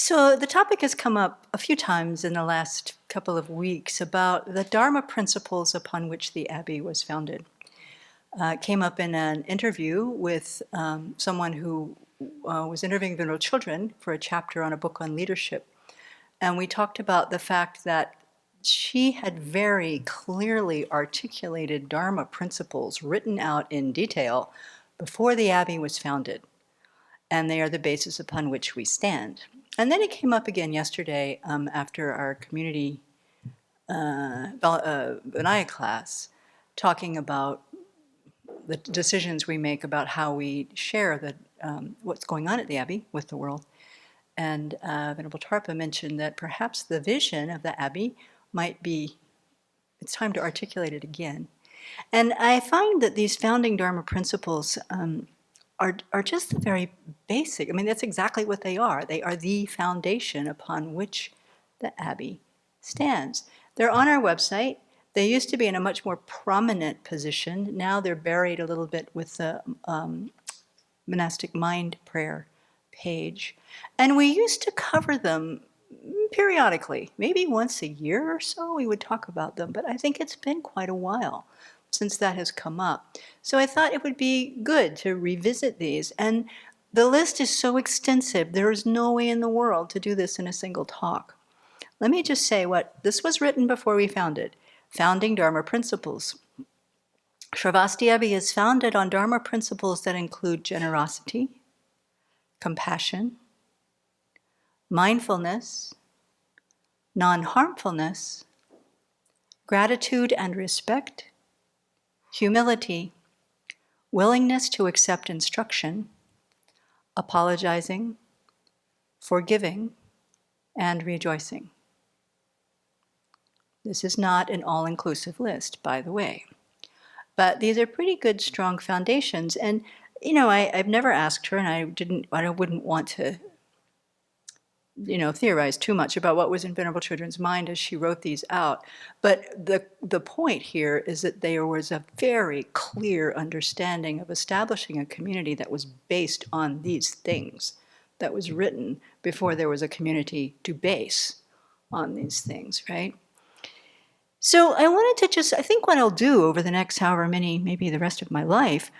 So the topic has come up a few times in the last couple of weeks about the Dharma principles upon which the Abbey was founded. It came up in an interview with someone who was interviewing little children for a chapter on a book on leadership. And we talked about the fact that she had very clearly articulated Dharma principles written out in detail before the Abbey was founded. And they are the basis upon which we stand. And then it came up again yesterday after our community Vinaya class, talking about the decisions we make about how we share what's going on at the Abbey with the world. And Venerable Tarpa mentioned that perhaps the vision of the Abbey might be, it's time to articulate it again. And I find that these founding Dharma principles are just the very basic. I mean, that's exactly what they are. They are the foundation upon which the Abbey stands. They're on our website. They used to be in a much more prominent position. Now they're buried a little bit with the monastic mind prayer page. And we used to cover them periodically, maybe once a year or so we would talk about them, but I think it's been quite a while since that has come up. So I thought it would be good to revisit these. And the list is so extensive, there is no way in the world to do this in a single talk. Let me just say this was written before we founded, Founding Dharma Principles. Sravasti Abbey is founded on Dharma principles that include generosity, compassion, mindfulness, non-harmfulness, gratitude and respect, humility, willingness to accept instruction, apologizing, forgiving, and rejoicing. This is not an all-inclusive list, by the way. But these are pretty good, strong foundations. And, you know, I've never asked her, and I wouldn't want to theorize too much about what was in Venerable Chödrön's mind as she wrote these out. But the point here is that there was a very clear understanding of establishing a community that was based on these things, that was written before there was a community to base on these things, right? So I wanted to I think what I'll do over the next however many, maybe the rest of my life,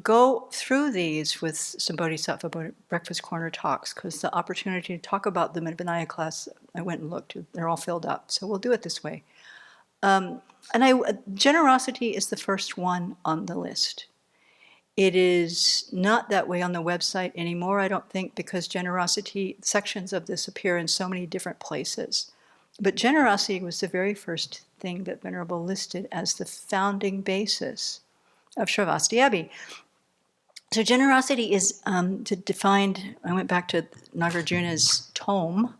go through these with some Bodhisattva breakfast corner talks, because the opportunity to talk about them in Vinaya class, I went and looked, they're all filled up. So we'll do it this way. Generosity is the first one on the list. It is not that way on the website anymore, I don't think, because generosity, sections of this appear in so many different places. But generosity was the very first thing that Venerable listed as the founding basis of Sravasti Abbey. So generosity is defined, I went back to Nagarjuna's tome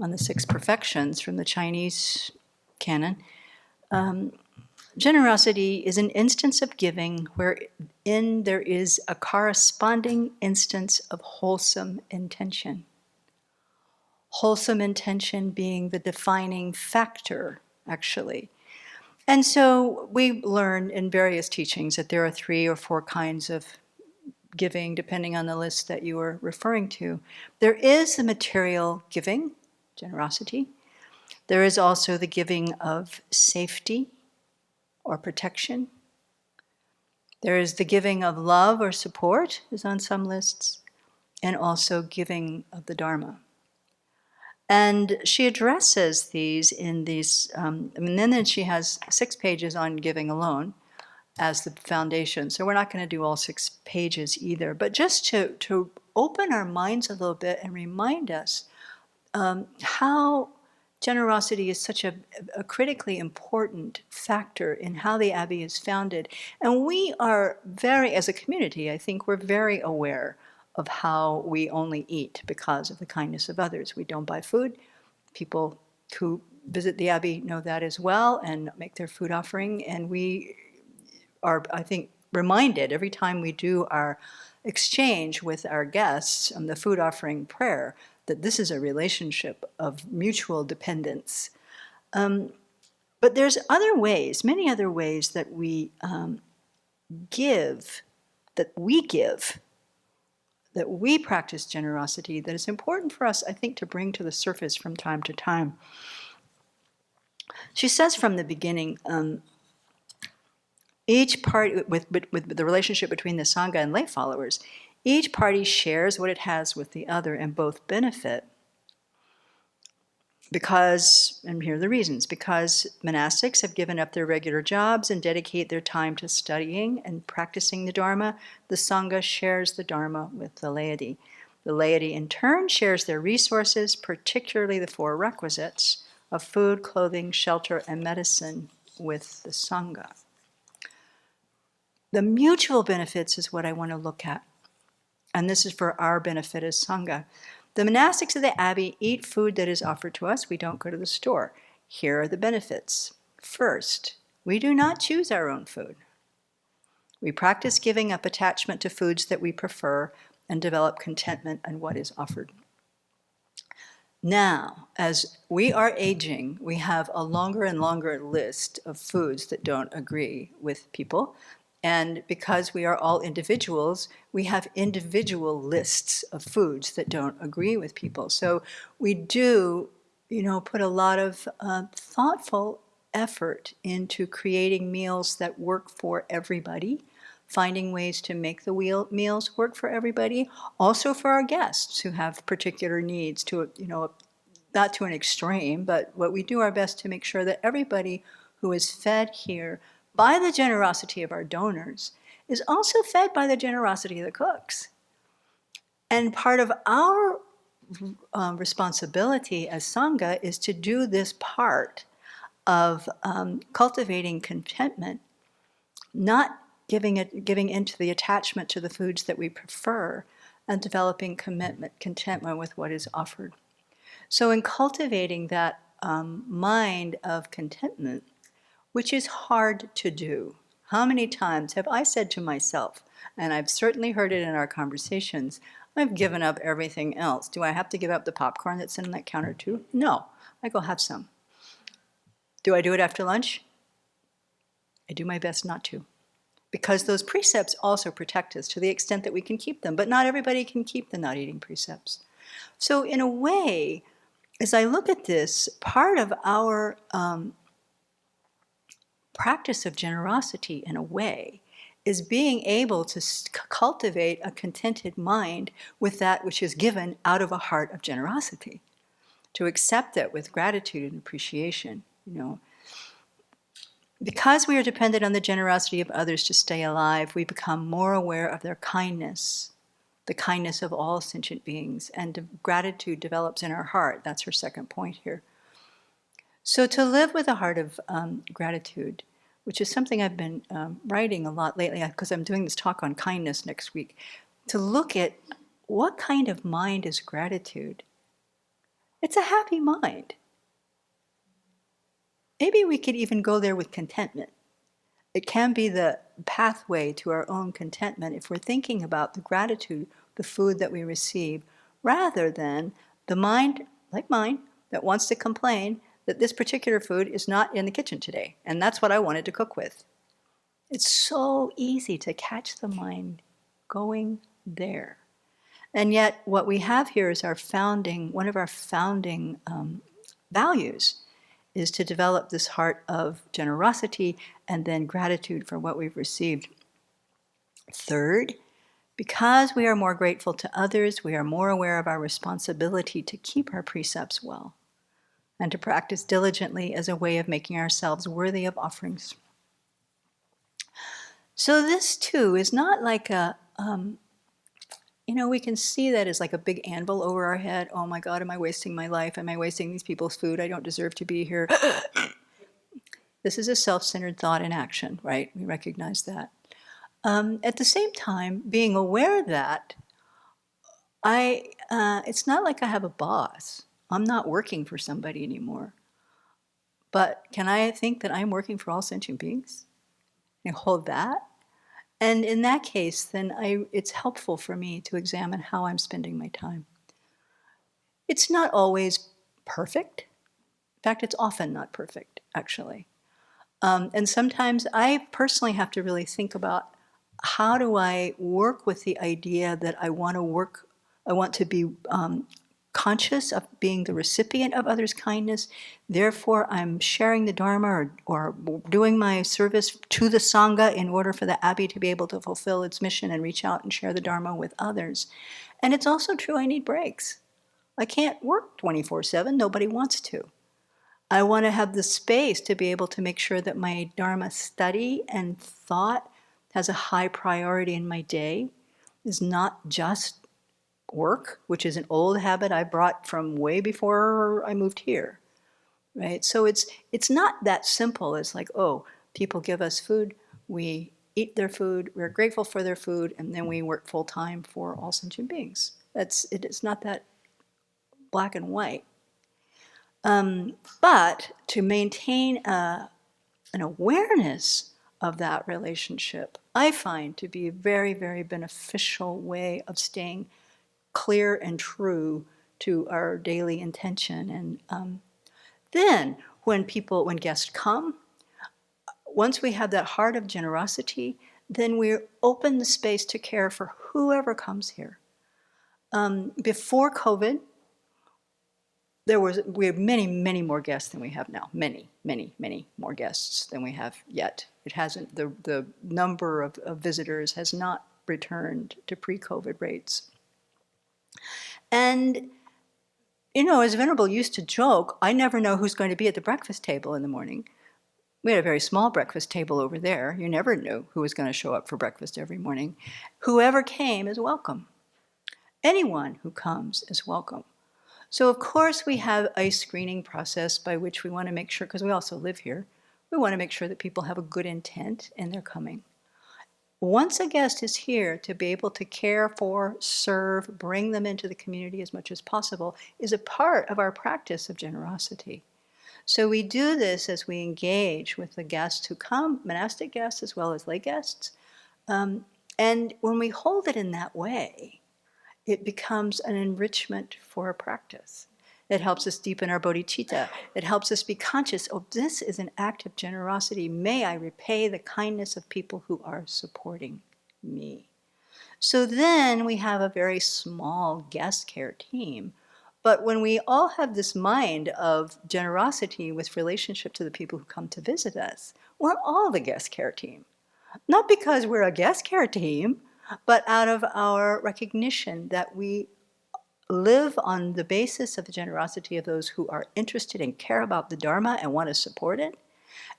on the 6 perfections from the Chinese canon. Generosity is an instance of giving wherein there is a corresponding instance of wholesome intention. Wholesome intention being the defining factor, actually. And so we learn in various teachings that there are 3 or 4 kinds of giving, depending on the list that you are referring to. There is the material giving, generosity. There is also the giving of safety or protection. There is the giving of love or support, is on some lists, and also giving of the Dharma. And she addresses these in these, then she has 6 pages on giving alone as the foundation. So we're not going to do all 6 pages either, but just to open our minds a little bit and remind us how generosity is such a critically important factor in how the Abbey is founded. And we are as a community, I think we're very aware of how we only eat because of the kindness of others. We don't buy food. People who visit the Abbey know that as well and make their food offering. And we are, I think, reminded every time we do our exchange with our guests on the food offering prayer that this is a relationship of mutual dependence. But there's other ways, many other ways that we give, that we practice generosity that is important for us, I think, to bring to the surface from time to time. She says from the beginning, each party, with the relationship between the Sangha and lay followers, each party shares what it has with the other and both benefit. Because, and here are the reasons, because monastics have given up their regular jobs and dedicate their time to studying and practicing the Dharma, the Sangha shares the Dharma with the laity. The laity in turn shares their resources, particularly the four requisites of food, clothing, shelter, and medicine with the Sangha. The mutual benefits is what I want to look at. And this is for our benefit as Sangha. The monastics of the Abbey eat food that is offered to us. We don't go to the store. Here are the benefits. First, we do not choose our own food. We practice giving up attachment to foods that we prefer and develop contentment in what is offered. Now, as we are aging, we have a longer and longer list of foods that don't agree with people. And because we are all individuals, we have individual lists of foods that don't agree with people. So we do, put a lot of thoughtful effort into creating meals that work for everybody, finding ways to make the meals work for everybody, also for our guests who have particular needs to, not to an extreme, but what we do our best to make sure that everybody who is fed here by the generosity of our donors is also fed by the generosity of the cooks. And part of our responsibility as Sangha is to do this part of cultivating contentment, not giving into the attachment to the foods that we prefer, and developing contentment with what is offered. So in cultivating that mind of contentment, which is hard to do. How many times have I said to myself, and I've certainly heard it in our conversations, I've given up everything else. Do I have to give up the popcorn that's in that counter too? No, I go have some. Do I do it after lunch? I do my best not to. Because those precepts also protect us to the extent that we can keep them, but not everybody can keep the not eating precepts. So in a way, as I look at this, part of our practice of generosity, in a way, is being able to cultivate a contented mind with that which is given out of a heart of generosity, to accept it with gratitude and appreciation. Because we are dependent on the generosity of others to stay alive, we become more aware of their kindness, the kindness of all sentient beings, and gratitude develops in our heart. That's her second point here. So to live with a heart of gratitude, which is something I've been writing a lot lately, because I'm doing this talk on kindness next week, to look at what kind of mind is gratitude. It's a happy mind. Maybe we could even go there with contentment. It can be the pathway to our own contentment if we're thinking about the gratitude, the food that we receive, rather than the mind, like mine, that wants to complain that this particular food is not in the kitchen today, and that's what I wanted to cook with. It's so easy to catch the mind going there. And yet what we have here is one of our founding values is to develop this heart of generosity and then gratitude for what we've received. Third, because we are more grateful to others, we are more aware of our responsibility to keep our precepts well and to practice diligently as a way of making ourselves worthy of offerings. So this too is not like we can see that as like a big anvil over our head. Oh my God, am I wasting my life? Am I wasting these people's food? I don't deserve to be here. This is a self-centered thought in action, right? We recognize that. At the same time, being aware that it's not like I have a boss. I'm not working for somebody anymore. But can I think that I'm working for all sentient beings? And hold that? And in that case, then it's helpful for me to examine how I'm spending my time. It's not always perfect. In fact, it's often not perfect, actually. And sometimes I personally have to really think about how do I work with the idea that I want to be conscious of being the recipient of others' kindness. Therefore, I'm sharing the Dharma or doing my service to the Sangha in order for the Abbey to be able to fulfill its mission and reach out and share the Dharma with others. And it's also true I need breaks. I can't work 24/7. Nobody wants to. I want to have the space to be able to make sure that my Dharma study and thought has a high priority in my day, is not just work, which is an old habit I brought from way before I moved here, right? So it's not that simple. It's like, oh, people give us food, we eat their food, we're grateful for their food, and then we work full time for all sentient beings. It's not that black and white. But to maintain an awareness of that relationship, I find to be a very, very beneficial way of staying clear and true to our daily intention. And then when guests come, once we have that heart of generosity, then we open the space to care for whoever comes here. Before COVID, we had many, many more guests than we have now. Many, many, many more guests than we have yet. It hasn't, the number of visitors has not returned to pre-COVID rates. And, as Venerable used to joke, I never know who's going to be at the breakfast table in the morning. We had a very small breakfast table over there. You never knew who was going to show up for breakfast every morning. Whoever came is welcome. Anyone who comes is welcome. So of course we have a screening process by which we want to make sure, because we also live here, we want to make sure that people have a good intent in their coming. Once a guest is here, to be able to care for, serve, bring them into the community as much as possible is a part of our practice of generosity. So we do this as we engage with the guests who come, monastic guests as well as lay guests. And when we hold it in that way, it becomes an enrichment for a practice. It helps us deepen our bodhicitta. It helps us be conscious, oh, this is an act of generosity. May I repay the kindness of people who are supporting me. So then we have a very small guest care team. But when we all have this mind of generosity with relationship to the people who come to visit us, we're all the guest care team. Not because we're a guest care team, but out of our recognition that we live on the basis of the generosity of those who are interested and care about the Dharma and want to support it,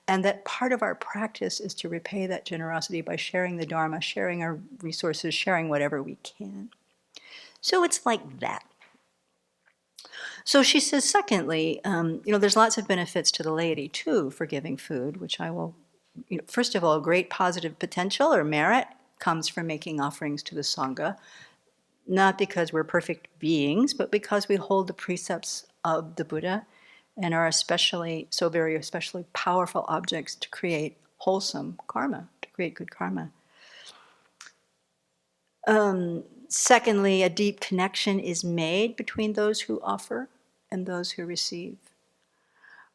and that part of our practice is to repay that generosity by sharing the Dharma, sharing our resources, sharing whatever we can. So it's like that. So she says, secondly, there's lots of benefits to the laity, too, for giving food, which I will, first of all, great positive potential or merit comes from making offerings to the Sangha, not because we're perfect beings, but because we hold the precepts of the Buddha and are especially powerful objects to create wholesome karma, to create good karma. Secondly, a deep connection is made between those who offer and those who receive.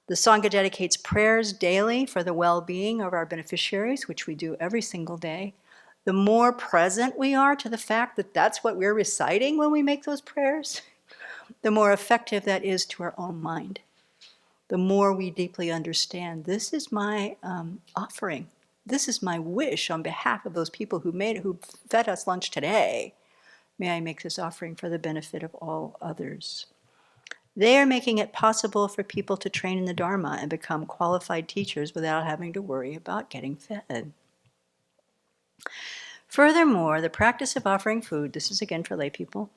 The Sangha dedicates prayers daily for the well-being of our beneficiaries, which we do every single day. The more present we are to the fact that that's what we're reciting when we make those prayers, the more effective that is to our own mind. The more we deeply understand, this is my offering. This is my wish on behalf of those people who fed us lunch today. May I make this offering for the benefit of all others. They are making it possible for people to train in the Dharma and become qualified teachers without having to worry about getting fed. Furthermore, the practice of offering food, this is again for lay people,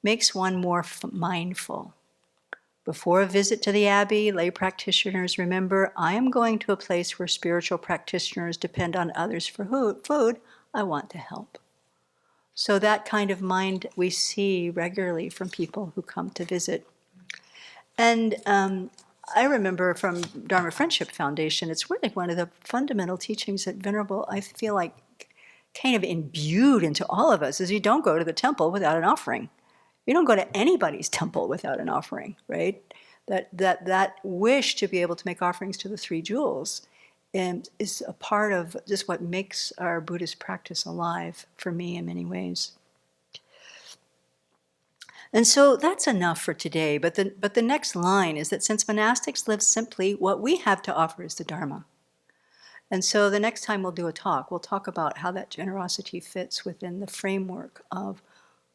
makes one more mindful. Before a visit to the Abbey, lay practitioners remember, I am going to a place where spiritual practitioners depend on others for food. I want to help. So that kind of mind we see regularly from people who come to visit. And I remember from Dharma Friendship Foundation, it's really one of the fundamental teachings that Venerable, I feel like, kind of imbued into all of us, is you don't go to the temple without an offering. You don't go to anybody's temple without an offering, right? That wish to be able to make offerings to the three jewels and is a part of just what makes our Buddhist practice alive for me in many ways. And so that's enough for today. But the next line is that since monastics live simply, what we have to offer is the Dharma. And so the next time we'll talk about how that generosity fits within the framework of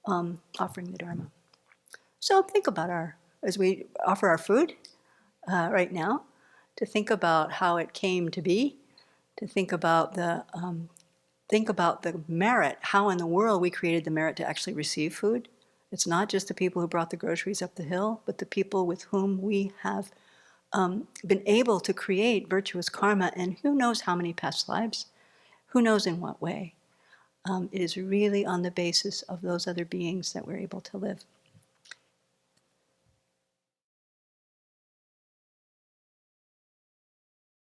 offering the Dharma. So think about as we offer our food right now, to think about how it came to be, to think about the merit, how in the world we created the merit to actually receive food. It's not just the people who brought the groceries up the hill, but the people with whom we have been able to create virtuous karma, and who knows how many past lives, who knows in what way. It is really on the basis of those other beings that we're able to live.